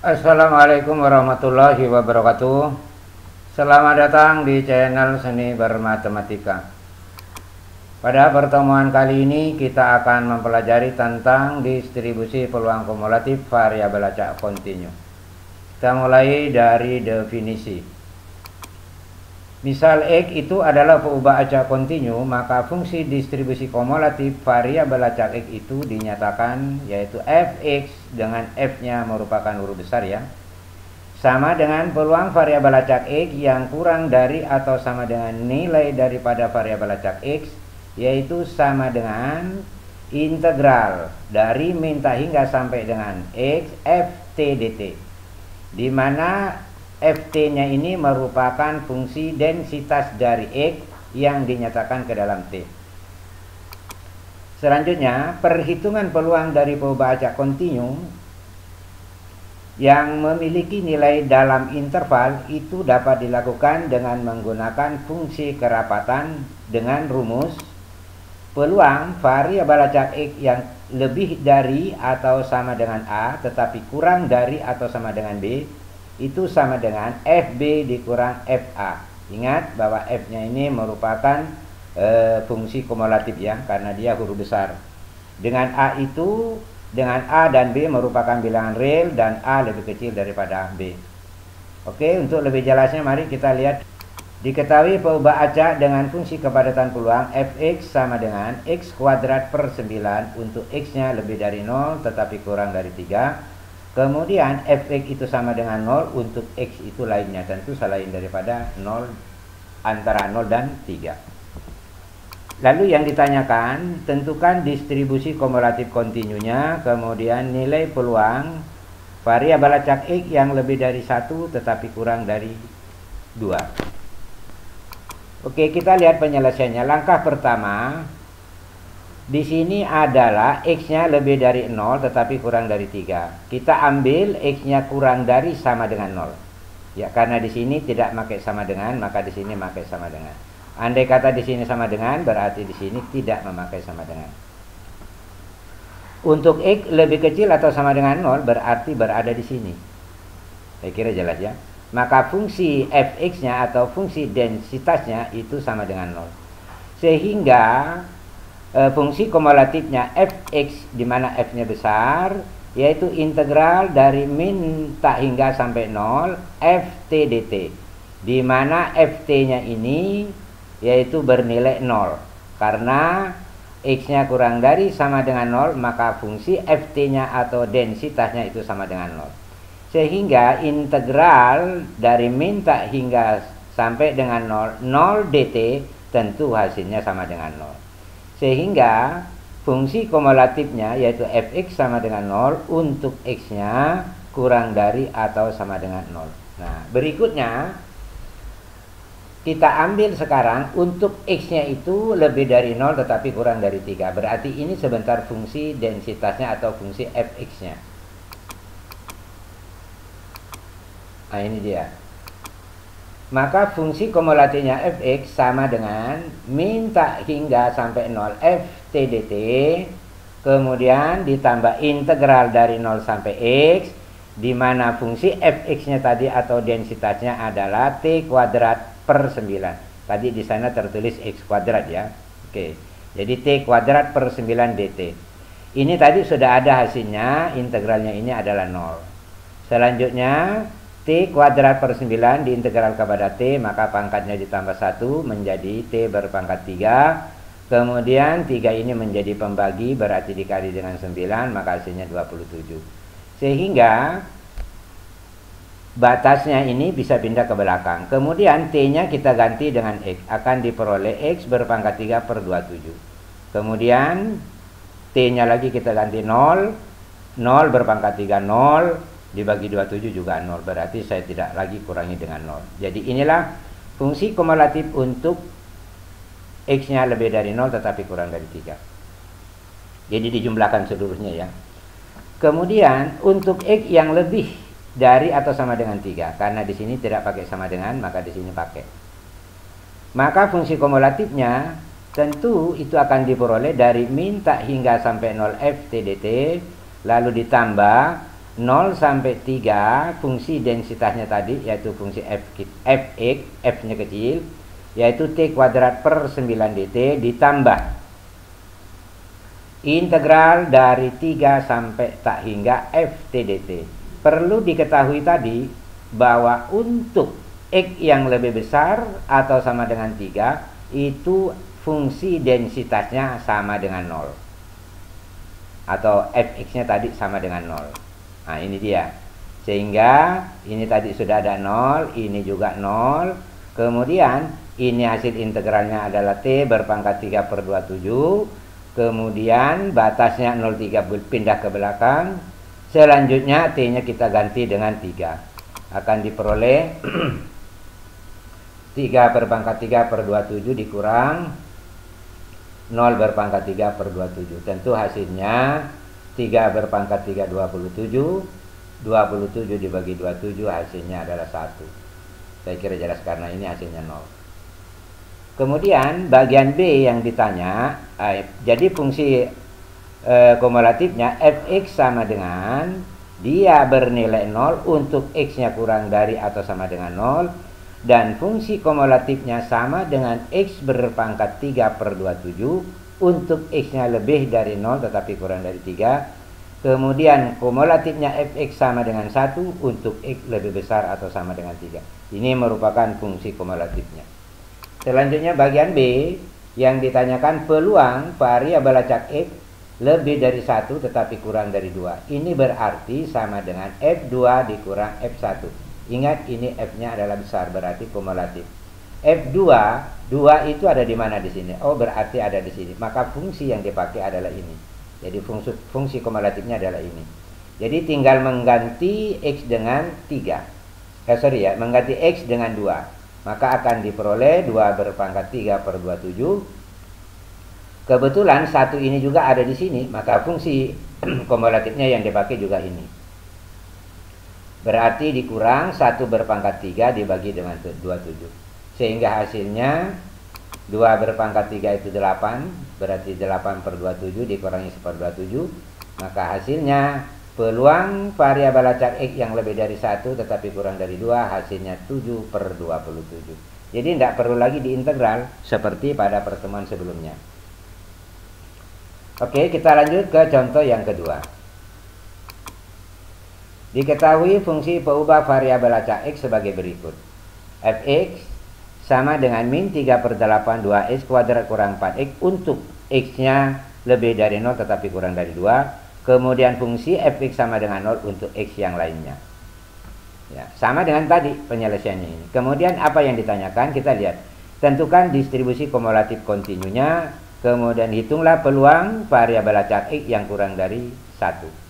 Assalamualaikum warahmatullahi wabarakatuh. Selamat datang di channel Seni Bermatematika. Pada pertemuan kali ini kita akan mempelajari tentang distribusi peluang kumulatif variabel acak kontinu. Kita mulai dari definisi. Misal X itu adalah peubah acak kontinu, maka fungsi distribusi kumulatif variabel acak X itu dinyatakan yaitu fx dengan f-nya merupakan huruf besar ya, sama dengan peluang variabel acak X yang kurang dari atau sama dengan nilai daripada variabel acak X, yaitu sama dengan integral dari min tak hingga sampai dengan X ft dt, di mana ft-nya ini merupakan fungsi densitas dari X yang dinyatakan ke dalam T. Selanjutnya, perhitungan peluang dari peubah acak kontinu yang memiliki nilai dalam interval itu dapat dilakukan dengan menggunakan fungsi kerapatan dengan rumus peluang variabel acak X yang lebih dari atau sama dengan A tetapi kurang dari atau sama dengan B itu sama dengan FB dikurang FA. Ingat bahwa F-nya ini merupakan fungsi kumulatif ya, karena dia huruf besar. Dengan A dan B merupakan bilangan real dan A lebih kecil daripada B. Oke, untuk lebih jelasnya mari kita lihat. Diketahui peubah acak dengan fungsi kepadatan peluang fx sama dengan x kuadrat per 9 untuk x-nya lebih dari 0 tetapi kurang dari 3. Kemudian fx itu sama dengan 0 untuk x itu lainnya, tentu selain daripada 0, antara 0 dan 3. Lalu yang ditanyakan, tentukan distribusi kumulatif kontinunya, kemudian nilai peluang variabel acak X yang lebih dari 1 tetapi kurang dari 2. Oke, kita lihat penyelesaiannya. Langkah pertama, di sini adalah X-nya lebih dari 0 tetapi kurang dari 3. Kita ambil X-nya kurang dari sama dengan 0. Ya, karena di sini tidak pakai sama dengan, maka di sini pakai sama dengan. Andai kata di sini sama dengan, berarti di sini tidak memakai sama dengan. Untuk X lebih kecil atau sama dengan 0 berarti berada di sini. Saya kira jelas ya. Maka fungsi fx-nya atau fungsi densitasnya itu sama dengan 0. Sehingga fungsi kumulatifnya fx di mana f-nya besar yaitu integral dari min tak hingga sampai 0 ft dt, di mana ft-nya ini yaitu bernilai 0 karena x-nya kurang dari sama dengan 0, maka fungsi ft-nya atau densitasnya itu sama dengan 0. Sehingga integral dari min tak hingga sampai dengan 0 dt tentu hasilnya sama dengan 0. Sehingga fungsi kumulatifnya yaitu fx sama dengan 0 untuk x-nya kurang dari atau sama dengan 0. Nah, berikutnya kita ambil sekarang untuk x-nya itu lebih dari 0 tetapi kurang dari 3. Berarti ini sebentar fungsi densitasnya atau fungsi fx-nya. Nah, ini dia. Maka fungsi kumulatifnya fx sama dengan min tak hingga sampai 0 ft dt, kemudian ditambah integral dari 0 sampai x, di mana fungsi fx-nya tadi atau densitasnya adalah t kuadrat per 9. Tadi di sana tertulis x kuadrat ya. Oke. Jadi t kuadrat per 9 dt. Ini tadi sudah ada hasilnya, integralnya ini adalah 0. Selanjutnya t kuadrat per 9 diintegral kepada t, maka pangkatnya ditambah 1 menjadi t berpangkat 3. Kemudian 3 ini menjadi pembagi, berarti dikali dengan 9, maka hasilnya 27. Sehingga batasnya ini bisa pindah ke belakang. Kemudian t-nya kita ganti dengan x, akan diperoleh x berpangkat 3 per 27. Kemudian t-nya lagi kita ganti 0, 0 berpangkat 3 0, dibagi 27 juga 0, berarti saya tidak lagi kurangi dengan 0. Jadi inilah fungsi kumulatif untuk x-nya lebih dari 0 tetapi kurang dari 3. Jadi dijumlahkan seluruhnya ya. Kemudian untuk x yang lebih dari atau sama dengan 3, karena di sini tidak pakai sama dengan, maka di sini pakai. Maka fungsi kumulatifnya tentu itu akan diperoleh dari min tak hingga sampai 0 ft dt, lalu ditambah 0 sampai 3 fungsi densitasnya tadi, yaitu fungsi fx, f-nya kecil, yaitu t kuadrat per 9 dt, ditambah integral dari 3 sampai tak hingga ft dt. Perlu diketahui tadi bahwa untuk x yang lebih besar atau sama dengan 3, itu fungsi densitasnya sama dengan 0. Atau fx-nya tadi sama dengan 0. Nah, ini dia. Sehingga ini tadi sudah ada 0, ini juga 0. Kemudian ini hasil integralnya adalah t berpangkat 3 per 27. Kemudian batasnya 0,3 pindah ke belakang. Selanjutnya t-nya kita ganti dengan 3. Akan diperoleh 3 berpangkat 3 per 27 dikurang 0 berpangkat 3 per 27. Tentu hasilnya 3 berpangkat 3 27. 27 dibagi 27 hasilnya adalah 1. Saya kira jelas karena ini hasilnya 0. Kemudian bagian B yang ditanya, jadi fungsi kumulatifnya fx sama dengan, dia bernilai 0 untuk x-nya kurang dari atau sama dengan 0. Dan fungsi kumulatifnya sama dengan x berpangkat 3 per 27 untuk x-nya lebih dari 0 tetapi kurang dari 3. Kemudian kumulatifnya fx sama dengan 1 untuk x lebih besar atau sama dengan 3. Ini merupakan fungsi kumulatifnya. Selanjutnya bagian B yang ditanyakan peluang variabel acak x lebih dari 1 tetapi kurang dari 2. Ini berarti sama dengan f2 dikurang f1. Ingat ini f-nya adalah besar, berarti kumulatif. F2, 2 itu ada di mana di sini? Oh, berarti ada di sini. Maka fungsi yang dipakai adalah ini. Jadi fungsi kumulatifnya adalah ini. Jadi tinggal mengganti x dengan 3. Mengganti x dengan 2. Maka akan diperoleh 2 berpangkat 3 per 27. Kebetulan 1 ini juga ada di sini. Maka fungsi kumulatifnya yang dipakai juga ini. Berarti dikurang 1 berpangkat 3 dibagi dengan 27. Sehingga hasilnya 2 berpangkat 3 itu 8. Berarti 8 per 27 dikurangi 1 per 27. Maka hasilnya peluang variabel acak x yang lebih dari 1 tetapi kurang dari 2 hasilnya 7 per 27. Jadi tidak perlu lagi diintegral seperti pada pertemuan sebelumnya. Oke, kita lanjut ke contoh yang kedua. Diketahui fungsi pengubah variabel acak x sebagai berikut. Fx sama dengan min 3 per 8 2x kuadrat kurang 4x untuk x-nya lebih dari 0 tetapi kurang dari 2. Kemudian fungsi fx sama dengan 0 untuk x yang lainnya. Ya, sama dengan tadi penyelesaiannya ini. Kemudian apa yang ditanyakan? Kita lihat. Tentukan distribusi kumulatif kontinunya. Kemudian hitunglah peluang variabel acak x yang kurang dari 1.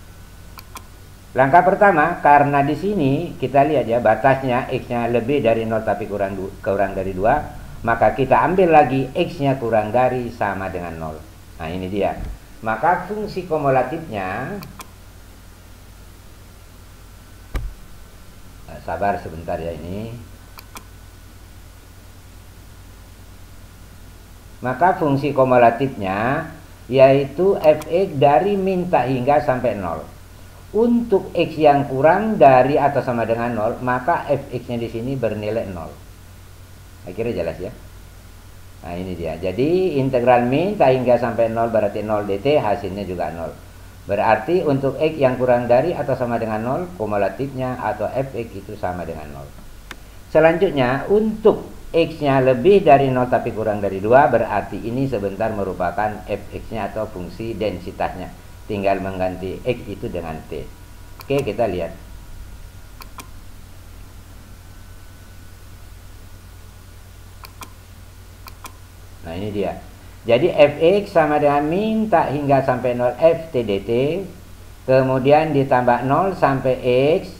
Langkah pertama, karena di sini kita lihat ya batasnya x-nya lebih dari 0 tapi kurang dari 2, maka kita ambil lagi x-nya kurang dari sama dengan 0. Nah, ini dia. Maka fungsi kumulatifnya, sabar sebentar ya ini. Maka fungsi kumulatifnya yaitu fx dari min tak hingga sampai 0. Untuk x yang kurang dari atau sama dengan 0, maka fx-nya di sini bernilai 0. Akhirnya jelas ya. Nah, ini dia. Jadi integral min tak hingga sampai 0 berarti 0 dt, hasilnya juga 0. Berarti untuk x yang kurang dari atau sama dengan 0, kumulatifnya atau fx itu sama dengan 0. Selanjutnya, untuk x-nya lebih dari 0 tapi kurang dari 2, berarti ini sebentar merupakan fx-nya atau fungsi densitasnya. Tinggal mengganti x itu dengan t. Oke, kita lihat. Nah, ini dia. Jadi fx sama dengan min tak hingga sampai 0 ft dt. Kemudian ditambah 0 sampai x.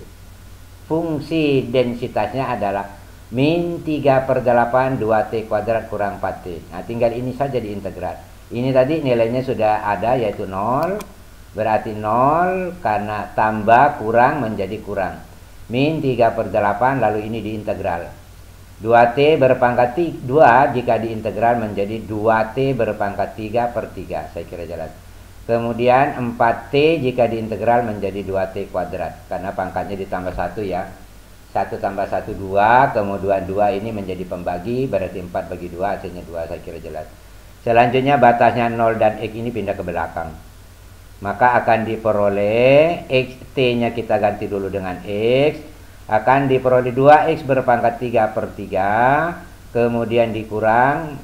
Fungsi densitasnya adalah min 3 per 8 2t kuadrat kurang 4t. Nah, tinggal ini saja diintegral. Ini tadi nilainya sudah ada yaitu 0. Berarti 0 karena tambah kurang menjadi kurang. Min 3 per 8 lalu ini diintegral. 2t berpangkat 2 jika diintegral menjadi 2t berpangkat 3 per 3. Saya kira jelas. Kemudian 4T jika diintegral menjadi 2T kuadrat. Karena pangkatnya ditambah 1 ya. 1 tambah 1 2, kemudian 2 ini menjadi pembagi, berarti 4 bagi 2 hasilnya 2, saya kira jelas. Selanjutnya batasnya 0 dan X ini pindah ke belakang. Maka akan diperoleh X, T-nya kita ganti dulu dengan X. Akan diperoleh 2X berpangkat 3 per 3. Kemudian dikurang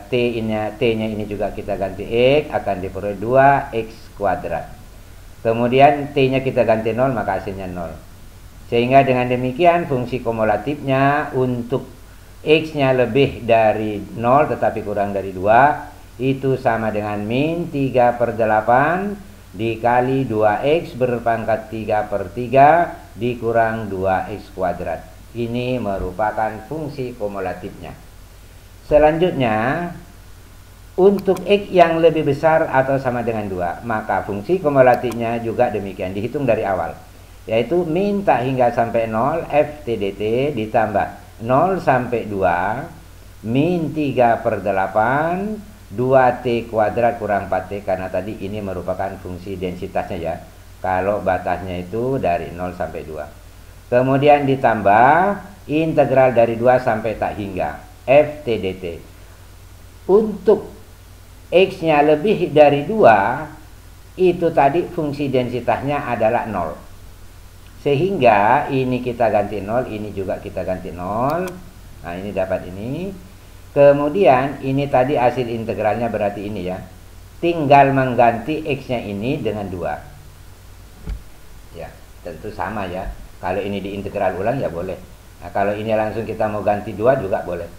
T-nya ini juga kita ganti X, akan diperoleh 2X kuadrat. Kemudian T-nya kita ganti 0, maka hasilnya 0. Sehingga dengan demikian fungsi kumulatifnya untuk X-nya lebih dari 0 tetapi kurang dari 2, itu sama dengan min 3 per 8 dikali 2X berpangkat 3 per 3 dikurang 2X kuadrat. Ini merupakan fungsi kumulatifnya. Selanjutnya, untuk X yang lebih besar atau sama dengan 2, maka fungsi kumulatifnya juga demikian, dihitung dari awal. Yaitu min tak hingga sampai 0, F TDT ditambah 0 sampai 2, min 3 per 8, 2T kuadrat kurang 4T, karena tadi ini merupakan fungsi densitasnya ya. Kalau batasnya itu dari 0 sampai 2. Kemudian ditambah integral dari 2 sampai tak hingga. F TDT. Untuk X-nya lebih dari 2, itu tadi fungsi densitasnya adalah 0. Sehingga ini kita ganti 0, ini juga kita ganti 0. Nah, ini dapat ini. Kemudian ini tadi hasil integralnya berarti ini ya. Tinggal mengganti X-nya ini dengan 2. Ya, tentu sama ya. Kalau ini diintegral ulang ya boleh. Nah, kalau ini langsung kita mau ganti 2 juga boleh.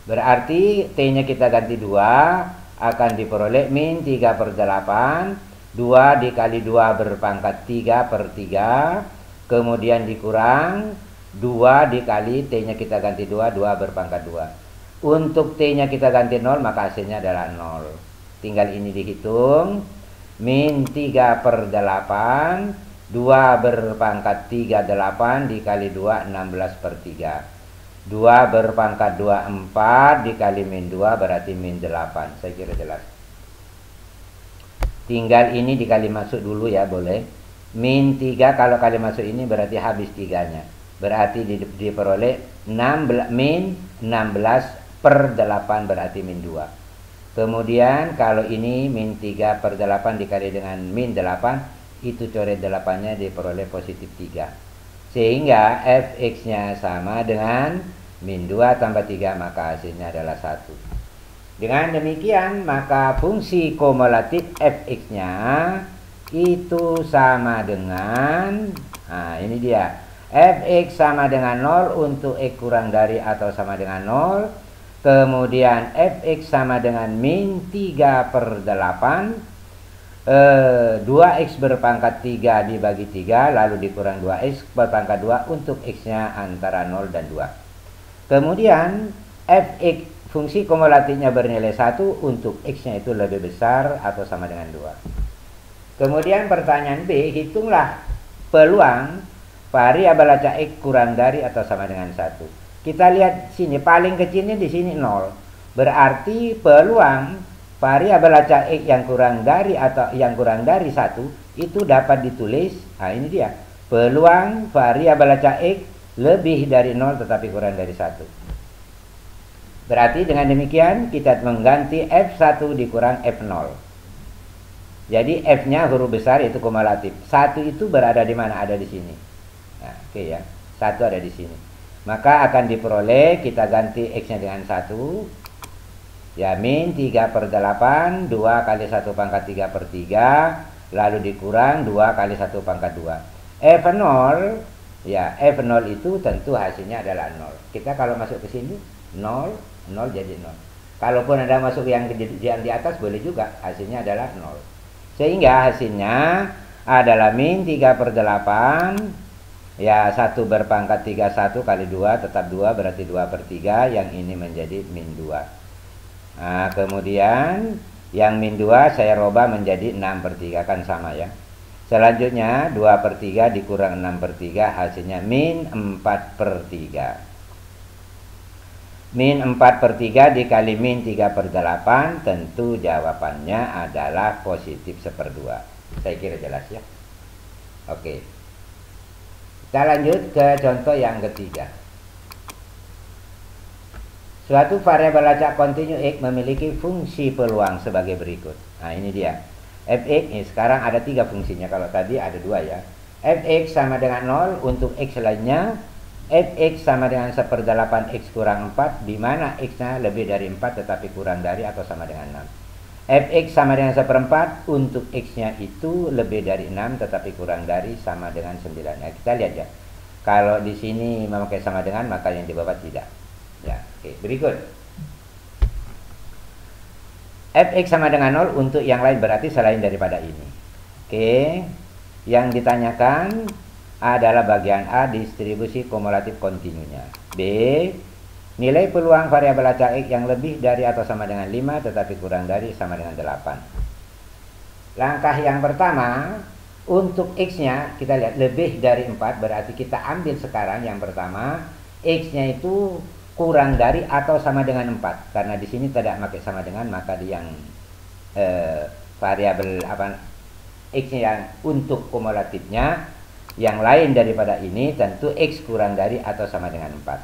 Berarti T-nya kita ganti 2, akan diperoleh min 3 per 8, 2 dikali 2 berpangkat 3 per 3, kemudian dikurang 2 dikali T-nya kita ganti 2, 2 berpangkat 2. Untuk T-nya kita ganti 0, maka hasilnya adalah 0. Tinggal ini dihitung, min 3 per 8, 2 berpangkat 3, 8 dikali 2, 16 per 3. 2 berpangkat 2, 4 dikali min 2 berarti min 8. Saya kira jelas. Tinggal ini dikali masuk dulu ya, boleh. Min 3 kalau kali masuk ini berarti habis 3-nya. Berarti diperoleh min 16 per 8 berarti min 2. Kemudian kalau ini min 3 per 8 dikali dengan min 8, itu coret 8-nya diperoleh positif 3. Sehingga Fx-nya sama dengan min 2 tambah 3, maka hasilnya adalah 1. Dengan demikian, maka fungsi kumulatif Fx-nya itu sama dengan, nah ini dia, Fx sama dengan 0 untuk X kurang dari atau sama dengan 0. Kemudian Fx sama dengan min 3 per 8, 2X berpangkat 3 dibagi 3 lalu dikurang 2X berpangkat 2 untuk X-nya antara 0 dan 2. Kemudian Fx fungsi kumulatifnya bernilai 1 untuk X-nya itu lebih besar atau sama dengan 2. Kemudian pertanyaan B, hitunglah peluang variabel acak X kurang dari atau sama dengan 1. Kita lihat sini, paling kecilnya di sini 0. Berarti peluang variabel acak X yang kurang dari atau yang kurang dari 1 itu dapat ditulis, nah ini dia, peluang variabel acak X lebih dari 0 tetapi kurang dari 1. Berarti dengan demikian kita mengganti F1 dikurang F0. Jadi F-nya huruf besar itu kumulatif. 1 itu berada di mana? Ada di sini. Nah, oke ya, 1 ada di sini. Maka akan diperoleh, kita ganti X-nya dengan 1. Ya, min 3 per 8, 2 kali 1 pangkat 3 per 3, lalu dikurang 2 kali 1 pangkat 2. F0, ya F0 itu tentu hasilnya adalah 0. Kita kalau masuk ke sini, 0, 0 jadi 0. Kalaupun ada masuk yang di atas boleh juga, hasilnya adalah 0. Sehingga hasilnya adalah min 3 per 8, ya 1 berpangkat 3, 1 kali 2 tetap 2 berarti 2 per 3, yang ini menjadi min 2. Nah, kemudian yang min 2 saya robah menjadi 6 per 3, kan sama ya. Selanjutnya 2 per 3 dikurang 6 per 3, hasilnya min 4 per 3. Min 4/3 dikali min 3/8, tentu jawabannya adalah positif 1/2. Saya kira jelas ya. Oke. Kita lanjut ke contoh yang ketiga. Suatu variabel acak kontinu X memiliki fungsi peluang sebagai berikut. Nah ini dia. Fx ini sekarang ada 3 fungsinya. Kalau tadi ada 2 ya. Fx sama dengan 0 untuk X lainnya. Fx sama dengan 1/8 X kurang 4, di mana X-nya lebih dari 4 tetapi kurang dari atau sama dengan 6. Fx sama dengan 1/4 untuk X-nya itu lebih dari 6 tetapi kurang dari sama dengan 9. Nah, kita lihat ya. Kalau di sini memakai sama dengan, maka yang di bawah tidak. Ya, oke. Berikut. Fx sama dengan 0 untuk yang lain berarti selain daripada ini. Oke. Yang ditanyakan adalah bagian A, distribusi kumulatif kontinunya. B, nilai peluang variabel acak X yang lebih dari atau sama dengan 5 tetapi kurang dari sama dengan 8. Langkah yang pertama, untuk X-nya kita lihat lebih dari 4, berarti kita ambil sekarang yang pertama, X-nya itu kurang dari atau sama dengan 4. Karena di sini tidak pakai sama dengan, maka di yang variabel X-nya yang untuk kumulatifnya yang lain daripada ini tentu X kurang dari atau sama dengan 4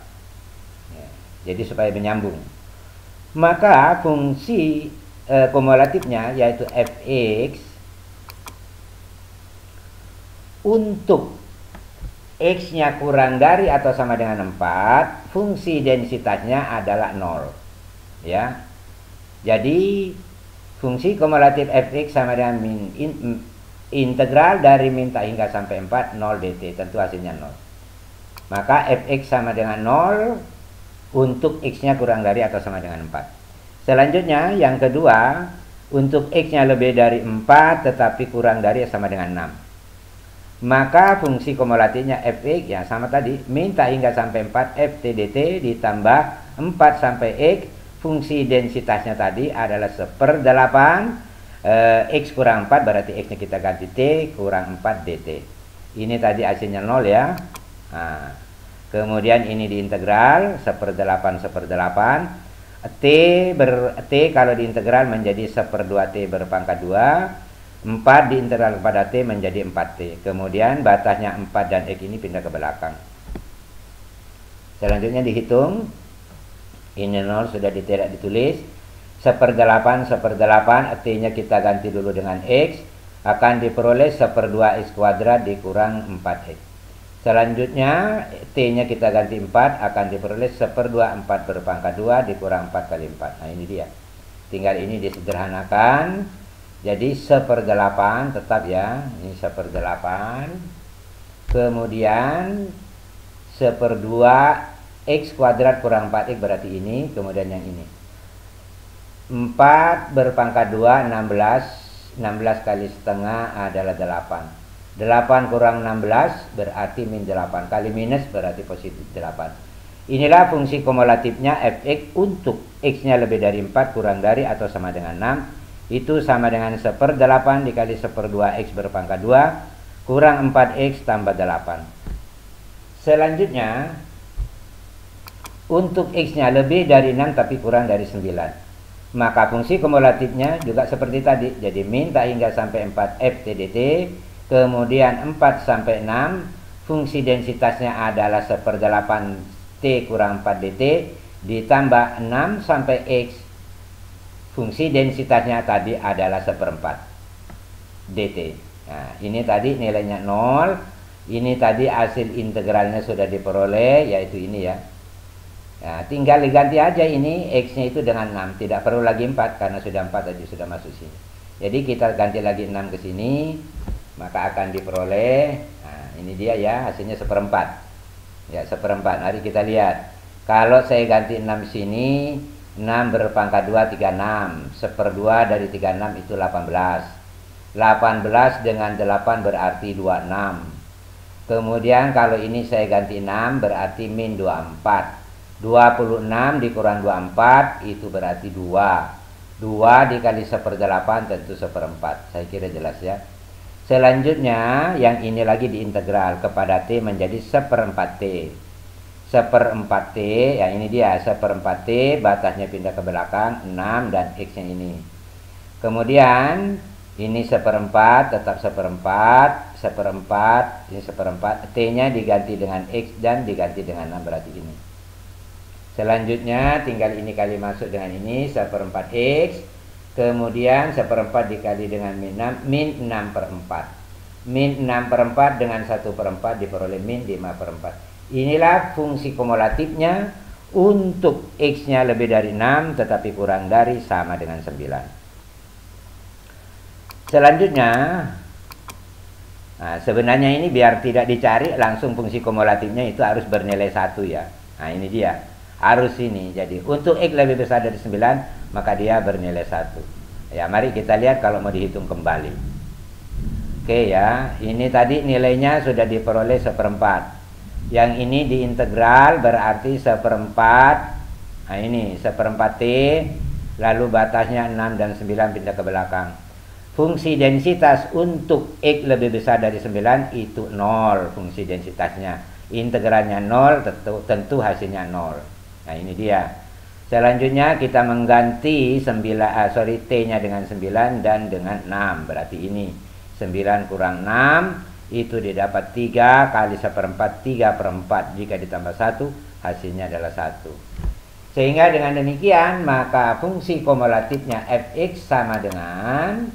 ya, jadi supaya menyambung, maka fungsi kumulatifnya yaitu Fx untuk X-nya kurang dari atau sama dengan 4, fungsi densitasnya adalah 0 ya. Jadi fungsi kumulatif Fx sama dengan integral dari min tak hingga sampai 4 0 dt, tentu hasilnya 0. Maka Fx sama dengan 0 untuk X-nya kurang dari atau sama dengan 4. Selanjutnya yang kedua, untuk X-nya lebih dari 4 tetapi kurang dari atau sama dengan 6. Maka fungsi kumulatifnya Fx ya sama tadi, min tak hingga sampai 4 Ft dt ditambah 4 sampai X. Fungsi densitasnya tadi adalah 1/8 X kurang 4, berarti X-nya kita ganti T kurang 4 dt. Ini tadi hasilnya 0 ya. Nah, kemudian ini diintegral 1/8 T kalau diintegral menjadi 1/2 T berpangkat 2. 4 diintegral kepada T menjadi 4T. Kemudian batasnya 4 dan X ini pindah ke belakang. Selanjutnya dihitung. Ini 0 sudah tidak ditulis. 1/8 T-nya kita ganti dulu dengan X, akan diperoleh 1/2 X kuadrat dikurang 4X. Selanjutnya T-nya kita ganti 4, akan diperoleh 1/2 4 berpangkat 2 dikurang 4 kali 4. Nah ini dia, tinggal ini disederhanakan. Jadi 1/8 tetap ya, ini 1/8, kemudian 1/2 X kuadrat kurang 4X berarti ini, kemudian yang ini 4 berpangkat 2 16 kali setengah adalah 8. 8 kurang 16 berarti min 8, kali minus berarti positif 8. Inilah fungsi kumulatifnya Fx untuk X-nya lebih dari 4 kurang dari atau sama dengan 6. Itu sama dengan 1/8 dikali 1/2 X berpangkat 2 kurang 4X tambah 8. Selanjutnya untuk X-nya lebih dari 6 tapi kurang dari 9, maka fungsi kumulatifnya juga seperti tadi. Jadi min tak hingga sampai 4 Ft dt, kemudian 4 sampai 6, fungsi densitasnya adalah 1/8 T kurang 4 dt ditambah 6 sampai X. Fungsi densitasnya tadi adalah 1/4 dt. Nah, ini tadi nilainya 0. Ini tadi hasil integralnya sudah diperoleh, yaitu ini ya. Nah, tinggal diganti aja ini X-nya itu dengan 6. Tidak perlu lagi 4 karena sudah 4 tadi sudah masuk sini. Jadi kita ganti lagi 6 ke sini, maka akan diperoleh. Nah, ini dia ya, hasilnya 1/4. Ya, 1/4. Mari kita lihat. Kalau saya ganti 6 sini, 6 berpangkat 2 36. 1/2 dari 36 itu 18. 18 dengan 8 berarti 26. Kemudian kalau ini saya ganti 6 berarti min 24. 26 dikurang 24 itu berarti 2. 2 dikali 1/8 tentu 1/4. Saya kira jelas ya. Selanjutnya yang ini lagi diintegral kepada T menjadi 1/4 T. 1/4 T, ya ini dia 1/4 T, batasnya pindah ke belakang 6 dan X-nya ini. Kemudian ini 1/4, tetap 1/4, 1/4, ini 1/4, T-nya diganti dengan X dan diganti dengan 6, berarti ini. Selanjutnya tinggal ini kali masuk dengan ini 1/4 X, kemudian 1/4 dikali dengan min 6/4. Min 6/4 dengan 1/4 diperoleh min 5/4. Inilah fungsi kumulatifnya untuk X-nya lebih dari 6 tetapi kurang dari sama dengan 9. Selanjutnya, nah, sebenarnya ini biar tidak dicari langsung fungsi kumulatifnya itu harus bernilai 1 ya. Nah ini dia, harus ini. Jadi untuk X lebih besar dari 9 maka dia bernilai 1. Ya mari kita lihat kalau mau dihitung kembali. Oke ya, ini tadi nilainya sudah diperoleh 1/4. Yang ini diintegral berarti 1/4. Nah ini 1/4 T, lalu batasnya 6 dan 9 pindah ke belakang. Fungsi densitas untuk X lebih besar dari 9 itu 0 fungsi densitasnya. Integralnya 0, tentu hasilnya 0. Nah ini dia. Selanjutnya kita mengganti T-nya dengan 9 dan dengan 6. Berarti ini 9 kurang 6 itu didapat 3 kali 1/4, 3/4. Jika ditambah 1 hasilnya adalah 1. Sehingga dengan demikian maka fungsi kumulatifnya fx sama dengan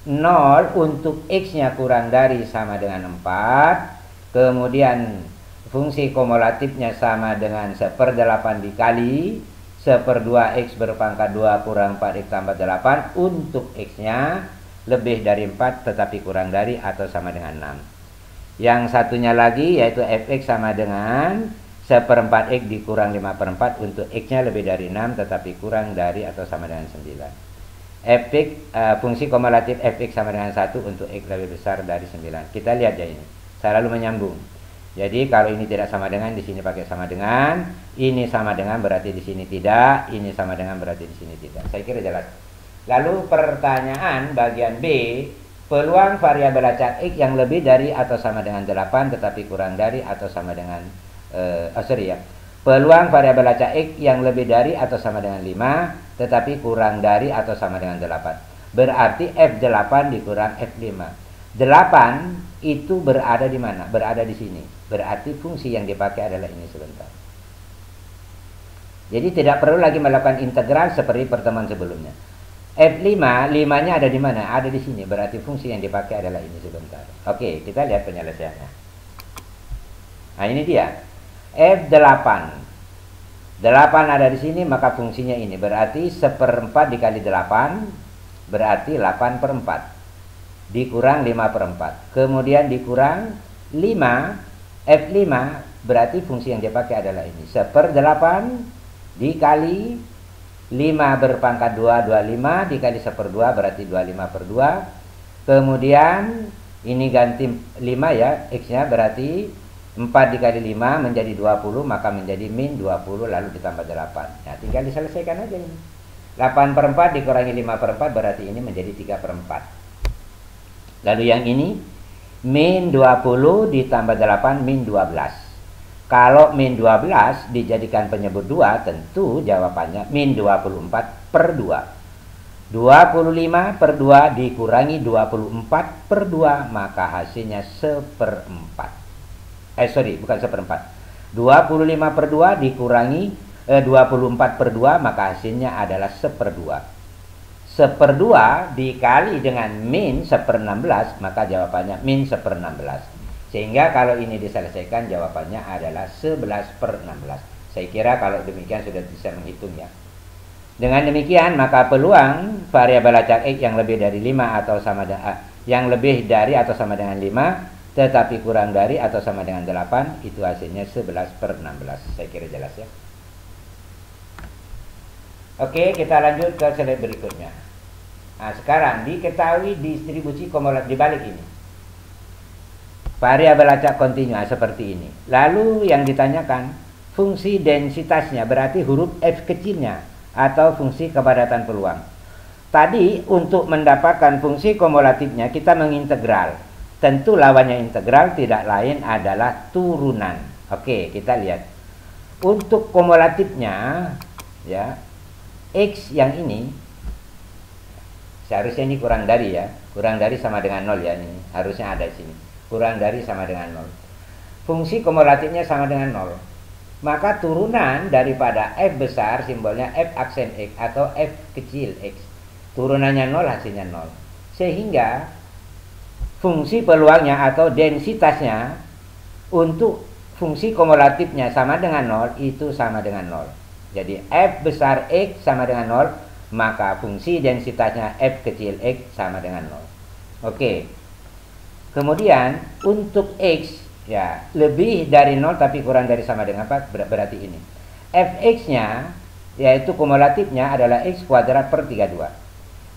0 untuk x-nya kurang dari sama dengan 4. Kemudian fungsi kumulatifnya sama dengan 1/8 dikali 1/2 x berpangkat 2 kurang 4x tambah 8 untuk x-nya lebih dari 4 tetapi kurang dari atau sama dengan 6. Yang satunya lagi yaitu fx sama dengan 1/4 x dikurang 5/4 untuk x-nya lebih dari 6 tetapi kurang dari atau sama dengan 9. Fungsi kumulatif fx sama dengan 1 untuk x lebih besar dari 9. Kita lihat ya ini, selalu menyambung. Jadi kalau ini tidak sama dengan, di sini pakai sama dengan, ini sama dengan berarti di sini tidak, ini sama dengan berarti di sini tidak. Saya kira jelas. Lalu pertanyaan bagian B, peluang variabel acak X yang lebih dari atau sama dengan 8 tetapi kurang dari atau sama dengan peluang variabel acak X yang lebih dari atau sama dengan 5 tetapi kurang dari atau sama dengan 8. Berarti F8 dikurang F5. 8 itu berada di mana? Berada di sini. Berarti fungsi yang dipakai adalah ini sebentar. Jadi tidak perlu lagi melakukan integral seperti pertemuan sebelumnya. F5, 5-nya ada di mana? Ada di sini. Berarti fungsi yang dipakai adalah ini sebentar. Oke, kita lihat penyelesaiannya. Nah, ini dia. F8. 8 ada di sini, maka fungsinya ini. Berarti 1/4 dikali 8, berarti 8/4. Dikurang 5/4. Kemudian dikurang 5. F5, berarti fungsi yang dipakai adalah ini. 1/8 dikali 5 berpangkat 2, 25 dikali 1/2 berarti 25/2. Kemudian ini ganti 5 ya, X-nya berarti 4 dikali 5 menjadi 20, maka menjadi min 20 lalu ditambah 8. Nah, tinggal diselesaikan aja ini. 8/4 dikurangi 5/4 berarti ini menjadi 3/4. Lalu yang ini min 20 ditambah 8 min 12. Kalau min 12 dijadikan penyebut 2, tentu jawabannya min 24/2. 25/2 dikurangi 24/2, maka hasilnya 1/4. Bukan 1/4. 25/2 dikurangi 24/2, maka hasilnya adalah 1/2. 1/2 dikali dengan min 1/16, maka jawabannya min 1/16. Sehingga kalau ini diselesaikan jawabannya adalah 11/16. Saya kira kalau demikian sudah bisa menghitung ya. Dengan demikian maka peluang variabel acak X yang lebih dari 5 atau sama dengan yang lebih dari atau sama dengan 5 tetapi kurang dari atau sama dengan 8 itu hasilnya 11/16. Saya kira jelas ya. Oke, kita lanjut ke slide berikutnya. Nah, sekarang diketahui distribusi kumulatif dibalik ini. Variabel acak kontinu seperti ini. Lalu yang ditanyakan fungsi densitasnya, berarti huruf F kecilnya atau fungsi kepadatan peluang. Tadi untuk mendapatkan fungsi kumulatifnya kita mengintegral. Tentu lawannya integral tidak lain adalah turunan. Oke, kita lihat. Untuk kumulatifnya ya, X yang ini seharusnya ini kurang dari ya, kurang dari sama dengan 0 ya, ini harusnya ada di sini, kurang dari sama dengan 0. Fungsi kumulatifnya sama dengan 0, maka turunan daripada F besar simbolnya F aksen X atau F kecil X, turunannya 0 hasilnya 0, sehingga fungsi peluangnya atau densitasnya untuk fungsi kumulatifnya sama dengan 0 itu sama dengan 0. Jadi F besar X sama dengan 0, maka fungsi densitasnya F kecil X sama dengan 0. Oke. Kemudian untuk X ya lebih dari 0 tapi kurang dari sama dengan 4, berarti ini. Fx-nya yaitu kumulatifnya adalah X kuadrat per 32.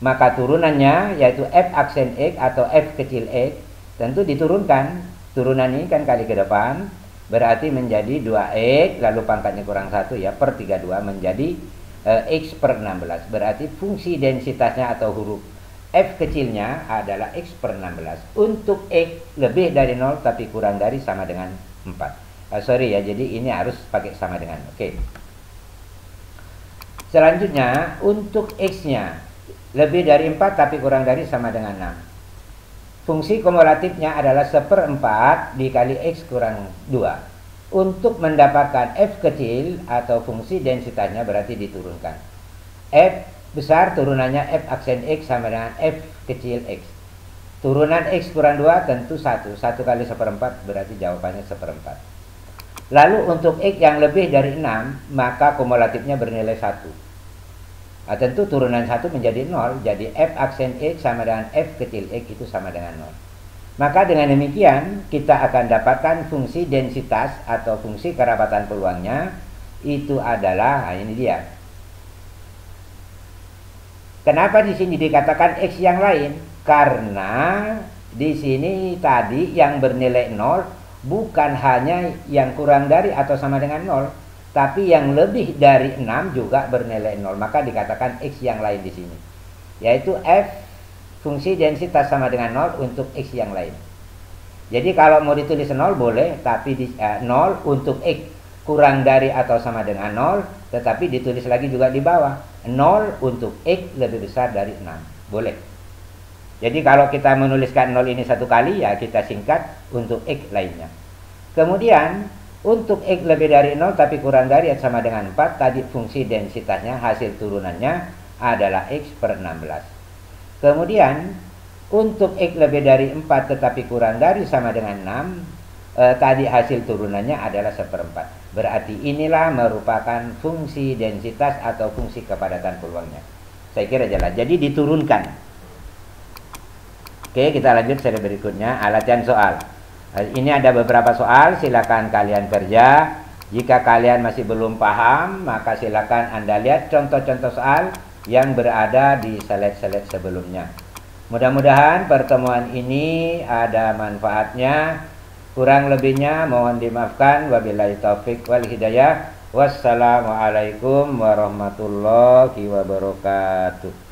Maka turunannya yaitu F aksen X atau F kecil X tentu diturunkan. Turunan ini kan kali ke depan berarti menjadi 2X lalu pangkatnya kurang 1 ya per 32 menjadi X per 16. Berarti fungsi densitasnya atau huruf F kecilnya adalah X per 16. Untuk X lebih dari 0 tapi kurang dari sama dengan 4. Sorry ya, jadi ini harus pakai sama dengan. Oke. Selanjutnya untuk X-nya lebih dari 4 tapi kurang dari sama dengan 6. Fungsi kumulatifnya adalah 1/4 dikali X kurang 2. Untuk mendapatkan F kecil atau fungsi densitasnya berarti diturunkan. F besar turunannya F aksen X sama dengan F kecil X. Turunan X kurang 2 tentu 1. 1 kali 1/4 berarti jawabannya 1/4. Lalu untuk X yang lebih dari 6 maka kumulatifnya bernilai 1. Nah, tentu turunan 1 menjadi 0. Jadi F aksen X sama dengan F kecil X itu sama dengan 0. Maka dengan demikian kita akan dapatkan fungsi densitas atau fungsi kerapatan peluangnya itu adalah, nah ini dia. Kenapa di sini dikatakan X yang lain? Karena di sini tadi yang bernilai 0 bukan hanya yang kurang dari atau sama dengan 0, tapi yang lebih dari 6 juga bernilai 0. Maka dikatakan X yang lain di sini, yaitu F fungsi densitas sama dengan 0 untuk X yang lain. Jadi kalau mau ditulis 0 boleh, tapi 0 untuk X kurang dari atau sama dengan 0, tetapi ditulis lagi juga di bawah 0 untuk X lebih besar dari 6, boleh. Jadi kalau kita menuliskan 0 ini satu kali ya kita singkat untuk X lainnya. Kemudian untuk X lebih dari 0 tapi kurang dari atau sama dengan 4, tadi fungsi densitasnya hasil turunannya adalah X per 16. Kemudian untuk X lebih dari 4 tetapi kurang dari sama dengan 6, tadi hasil turunannya adalah 1/4. Berarti inilah merupakan fungsi densitas atau fungsi kepadatan peluangnya. Saya kira jelas. Jadi diturunkan. Oke, kita lanjut seri berikutnya, latihan soal. Ini ada beberapa soal, silakan kalian kerja. Jika kalian masih belum paham, maka silakan Anda lihat contoh-contoh soal yang berada di slide-slide sebelumnya. Mudah-mudahan pertemuan ini ada manfaatnya. Kurang lebihnya mohon dimaafkan. Wabillahi taufik wal hidayah. Wassalamualaikum warahmatullahi wabarakatuh.